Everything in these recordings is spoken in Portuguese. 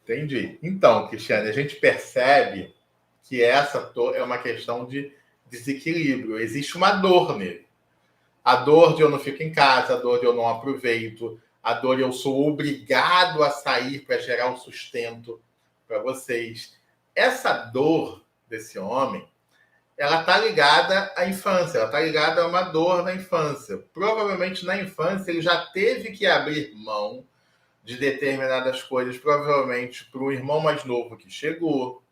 Entendi. Então, Cristiane, a gente percebe que essa é uma questão de desequilíbrio. Existe uma dor nele. A dor de eu não fico em casa, a dor de eu não aproveito, a dor de eu sou obrigado a sair para gerar o sustento para vocês. Essa dor desse homem, ela está ligada à infância, ela está ligada a uma dor na infância. Provavelmente na infância ele já teve que abrir mão de determinadas coisas, provavelmente para o irmão mais novo que chegou,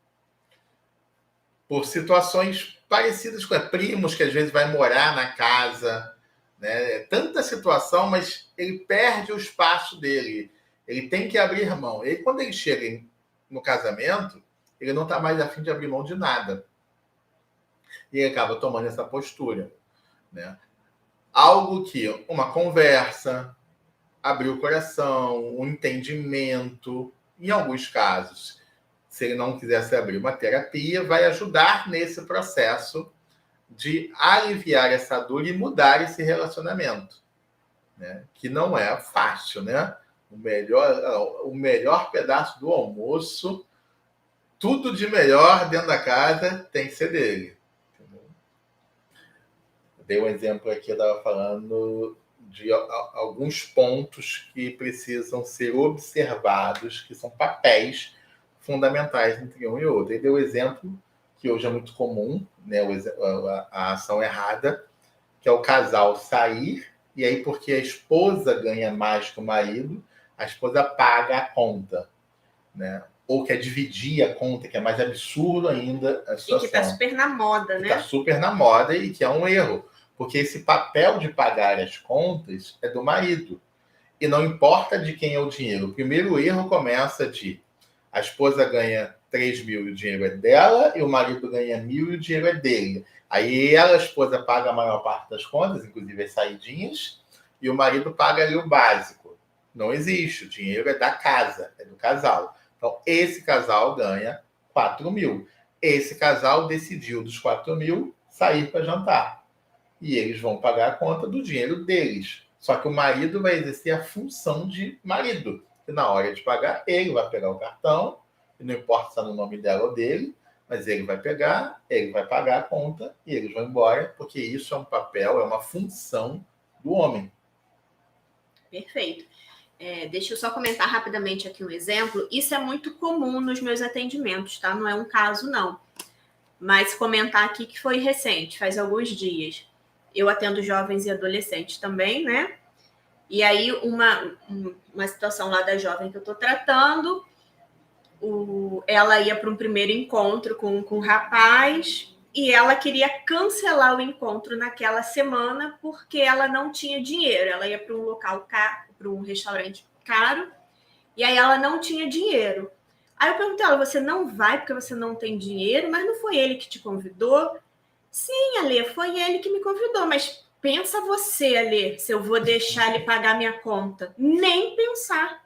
por situações parecidas com primos que às vezes vai morar na casa, né? É tanta situação, mas ele perde o espaço dele. Ele tem que abrir mão. E quando ele chega no casamento, ele não está mais a fim de abrir mão de nada. E ele acaba tomando essa postura, né? Algo que uma conversa, abrir o coração, um entendimento, em alguns casos, se ele não quisesse abrir uma terapia, vai ajudar nesse processo de aliviar essa dor e mudar esse relacionamento, né? Que não é fácil, né? O melhor pedaço do almoço, tudo de melhor dentro da casa tem que ser dele. Entendeu? Dei um exemplo aqui, eu estava falando de alguns pontos que precisam ser observados, que são papéis fundamentais entre um e outro. Ele deu o exemplo que hoje é muito comum, né, a ação errada, que é o casal sair, e aí porque a esposa ganha mais que o marido, a esposa paga a conta, né? Ou quer dividir a conta, que é mais absurdo ainda a situação. E que está super na moda, né? Está super na moda e que é um erro, porque esse papel de pagar as contas é do marido, e não importa de quem é o dinheiro. O primeiro erro começa de a esposa ganha 3 mil e o dinheiro é dela, e o marido ganha 1.000 e o dinheiro é dele. Aí ela, a esposa, paga a maior parte das contas, inclusive as saidinhas, e o marido paga ali o básico. Não existe, o dinheiro é da casa, é do casal. Então, esse casal ganha 4 mil. Esse casal decidiu dos 4 mil sair para jantar. E eles vão pagar a conta do dinheiro deles. Só que o marido vai exercer a função de marido. E na hora de pagar, ele vai pegar o cartão, e não importa se é no nome dela ou dele, mas ele vai pegar, ele vai pagar a conta e eles vão embora, porque isso é um papel, é uma função do homem. Perfeito. Deixa eu só comentar rapidamente aqui um exemplo. Isso é muito comum nos meus atendimentos, tá? Não é um caso, não. Mas comentar aqui que foi recente, faz alguns dias. Eu atendo jovens e adolescentes também, né? E aí, uma situação lá da jovem que eu tô tratando, ela ia para um primeiro encontro com um rapaz e ela queria cancelar o encontro naquela semana porque ela não tinha dinheiro. Ela ia para um local caro, para um restaurante caro, e aí ela não tinha dinheiro. Aí eu perguntei a ela, você não vai porque você não tem dinheiro? Mas não foi ele que te convidou? Sim, Alê, foi ele que me convidou, mas pensa você, Alê, se eu vou deixar ele pagar minha conta. Nem pensar.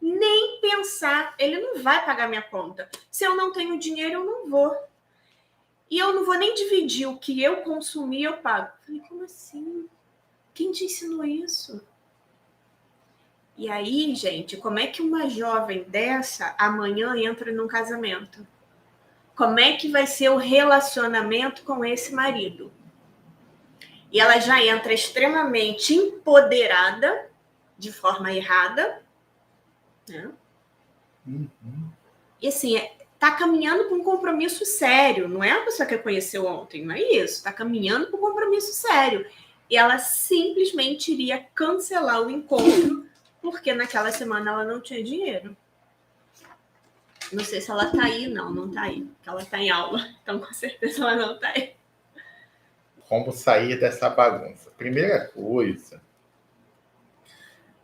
Nem pensar. Ele não vai pagar minha conta. Se eu não tenho dinheiro, eu não vou. E eu não vou nem dividir o que eu consumi, eu pago. Falei, como assim? Quem te ensinou isso? E aí, gente, como é que uma jovem dessa amanhã entra num casamento? Como é que vai ser o relacionamento com esse marido? E ela já entra extremamente empoderada, de forma errada, né? Uhum. E assim, tá caminhando para um compromisso sério. Não é a pessoa que conheceu ontem, não é isso. Tá caminhando para um compromisso sério. E ela simplesmente iria cancelar o encontro porque naquela semana ela não tinha dinheiro. Não sei se ela tá aí, não tá aí. Porque ela tá em aula, então com certeza ela não tá aí. Como sair dessa bagunça? Primeira coisa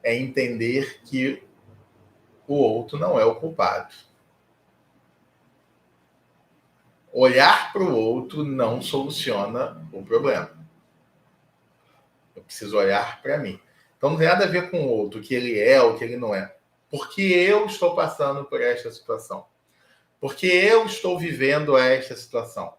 é entender que o outro não é o culpado. Olhar para o outro não soluciona o problema. Eu preciso olhar para mim. Então não tem nada a ver com o outro, o que ele é ou o que ele não é. Porque eu estou passando por esta situação. Porque eu estou vivendo esta situação.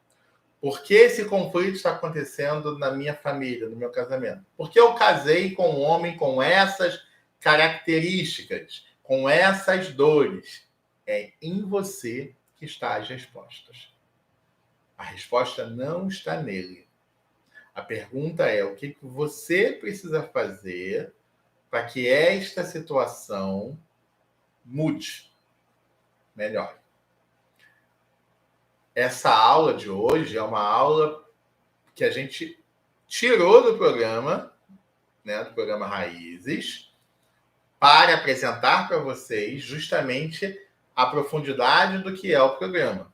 Porque esse conflito está acontecendo na minha família, no meu casamento. Porque eu casei com um homem com essas características, com essas dores. É em você que estão as respostas. A resposta não está nele. A pergunta é: o que você precisa fazer para que esta situação mude, melhore? Essa aula de hoje é uma aula que a gente tirou do programa, né, do programa Raízes, para apresentar para vocês justamente a profundidade do que é o programa.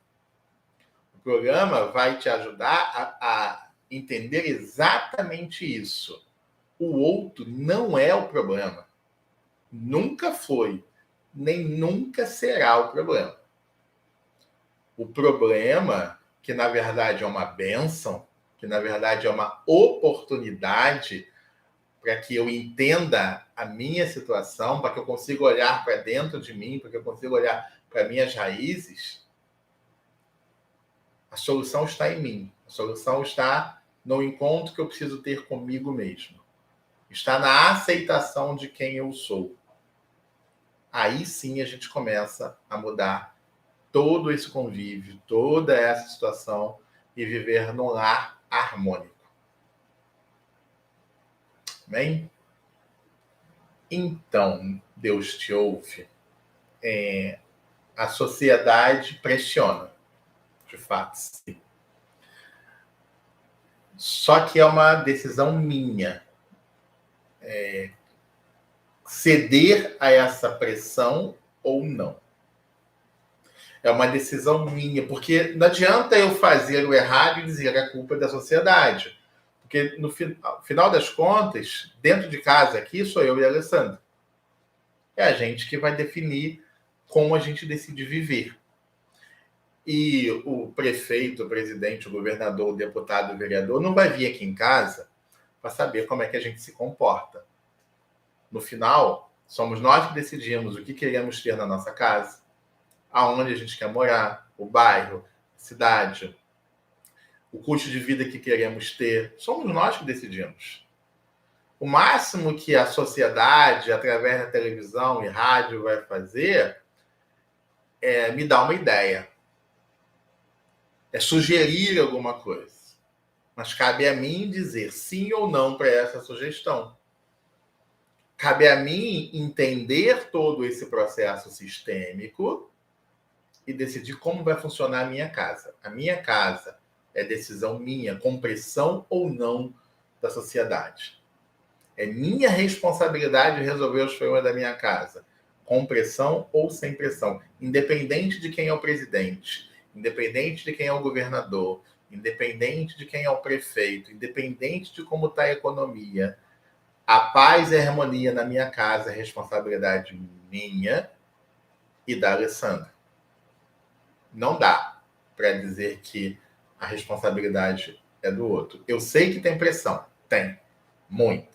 O programa vai te ajudar a entender exatamente isso. O outro não é o problema. Nunca foi, nem nunca será o problema. O problema, que na verdade é uma bênção, que na verdade é uma oportunidade para que eu entenda a minha situação, para que eu consiga olhar para dentro de mim, para que eu consiga olhar para minhas raízes, a solução está em mim. A solução está no encontro que eu preciso ter comigo mesmo. Está na aceitação de quem eu sou. Aí sim a gente começa a mudar todo esse convívio, toda essa situação e viver num lar harmônico. Bem? Então, Deus te ouve. A sociedade pressiona, de fato, sim. Só que é uma decisão minha. Ceder a essa pressão ou não. É uma decisão minha, porque não adianta eu fazer o errado e dizer que a culpa é da sociedade. Porque no final das contas, dentro de casa aqui, sou eu e a Alessandra. É a gente que vai definir como a gente decide viver. E o prefeito, o presidente, o governador, o deputado, o vereador não vai vir aqui em casa para saber como é que a gente se comporta. No final, somos nós que decidimos o que queremos ter na nossa casa, aonde a gente quer morar, o bairro, a cidade, o custo de vida que queremos ter. Somos nós que decidimos. O máximo que a sociedade, através da televisão e rádio, vai fazer é me dar uma ideia. É sugerir alguma coisa. Mas cabe a mim dizer sim ou não para essa sugestão. Cabe a mim entender todo esse processo sistêmico e decidir como vai funcionar a minha casa. A minha casa é decisão minha, com pressão ou não da sociedade. É minha responsabilidade resolver os problemas da minha casa, com pressão ou sem pressão, independente de quem é o presidente, independente de quem é o governador, independente de quem é o prefeito, independente de como está a economia. A paz e a harmonia na minha casa é responsabilidade minha e da Alessandra. Não dá para dizer que a responsabilidade é do outro. Eu sei que tem pressão. Tem. Muito.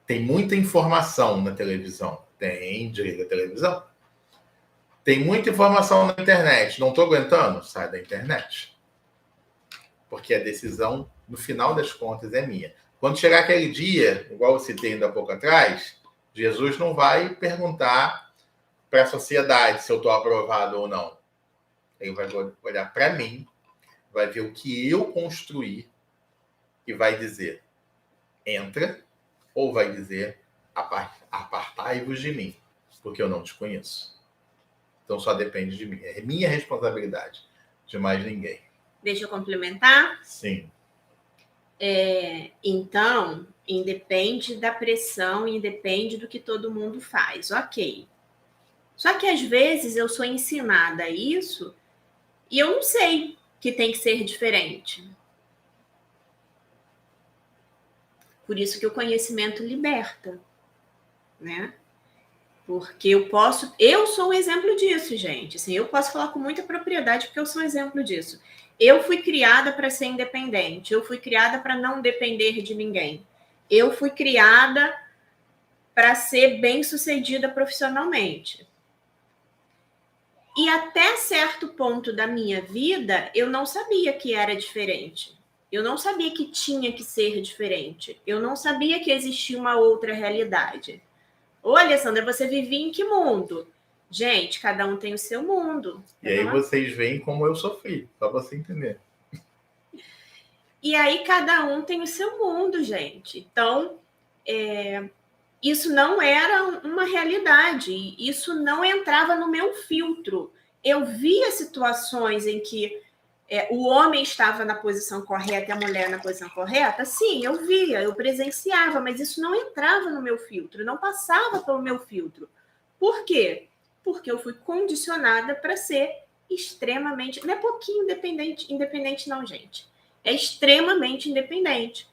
Tem muita informação na televisão. Tem, desliga a televisão. Tem muita informação na internet. Não estou aguentando? Sai da internet. Porque a decisão, no final das contas, é minha. Quando chegar aquele dia, igual eu citei ainda há pouco atrás, Jesus não vai perguntar para a sociedade se eu estou aprovado ou não. Ele vai olhar para mim, vai ver o que eu construí e vai dizer, entra, ou vai dizer, apartai-vos de mim, porque eu não te conheço. Então só depende de mim. É minha responsabilidade, de mais ninguém. Deixa eu complementar? Sim. Então, independe da pressão, independe do que todo mundo faz, ok. Só que às vezes eu sou ensinada isso e eu não sei que tem que ser diferente. Por isso que o conhecimento liberta, né? Porque eu sou um exemplo disso, gente. Assim, eu posso falar com muita propriedade porque eu sou um exemplo disso. Eu fui criada para ser independente. Eu fui criada para não depender de ninguém. Eu fui criada para ser bem-sucedida profissionalmente. E até certo ponto da minha vida, eu não sabia que era diferente. Eu não sabia que tinha que ser diferente. Eu não sabia que existia uma outra realidade. Ô, Alessandra, você vivia em que mundo? Gente, cada um tem o seu mundo. E aí vocês veem como eu sofri, só você entender. E aí cada um tem o seu mundo, gente. Então, isso não era uma realidade. Isso não entrava no meu filtro. Eu via situações em que o homem estava na posição correta e a mulher na posição correta. Sim, eu via, eu presenciava, mas isso não entrava no meu filtro, não passava pelo meu filtro. Por quê? Porque eu fui condicionada para ser extremamente... Não é pouquinho independente não, gente. É extremamente independente.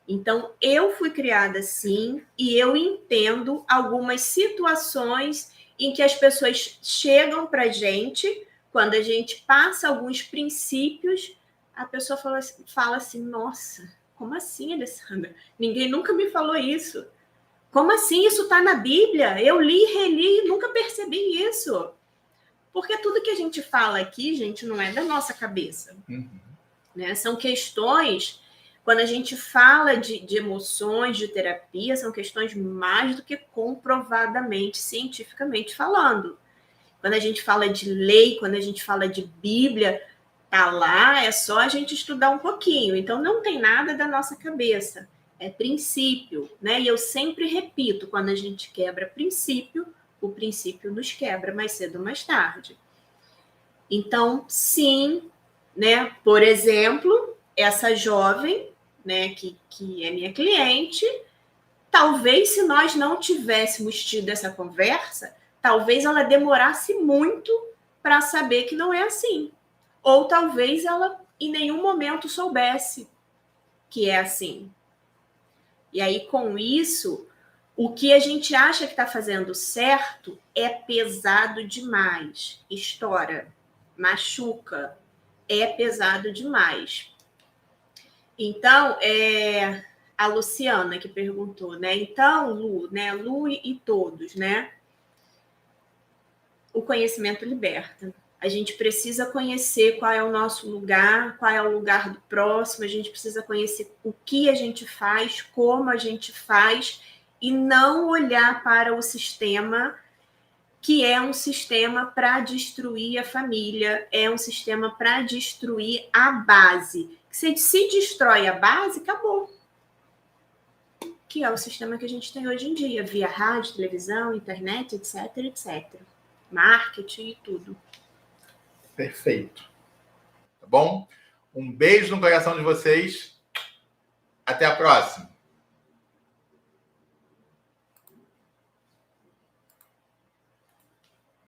Então, eu fui criada assim e eu entendo algumas situações em que as pessoas chegam para a gente, quando a gente passa alguns princípios, a pessoa fala assim, nossa, como assim, Alessandra? Ninguém nunca me falou isso. Como assim? Isso está na Bíblia? Eu li, reli e nunca percebi isso. Porque tudo que a gente fala aqui, gente, não é da nossa cabeça. Né? São questões, quando a gente fala de emoções, de terapia, são questões mais do que comprovadamente, cientificamente falando. Quando a gente fala de lei, quando a gente fala de Bíblia, tá lá, é só a gente estudar um pouquinho. Então, não tem nada da nossa cabeça. É princípio, né? E eu sempre repito, quando a gente quebra princípio, o princípio nos quebra mais cedo ou mais tarde. Então, sim, né? Por exemplo, essa jovem, né, que é minha cliente, talvez se nós não tivéssemos tido essa conversa, talvez ela demorasse muito para saber que não é assim. Ou talvez ela em nenhum momento soubesse que é assim. E aí, com isso, o que a gente acha que está fazendo certo é pesado demais. Estoura, machuca, é pesado demais. Então, a Luciana que perguntou, né? Então, Lu, né? Lu e todos, né? O conhecimento liberta. A gente precisa conhecer qual é o nosso lugar, qual é o lugar do próximo, a gente precisa conhecer o que a gente faz, como a gente faz, e não olhar para o sistema, que é um sistema para destruir a família, é um sistema para destruir a base. Se destrói a base, acabou. Que é o sistema que a gente tem hoje em dia, via rádio, televisão, internet, etc, etc. Marketing e tudo. Perfeito. Tá bom? Um beijo no coração de vocês. Até a próxima.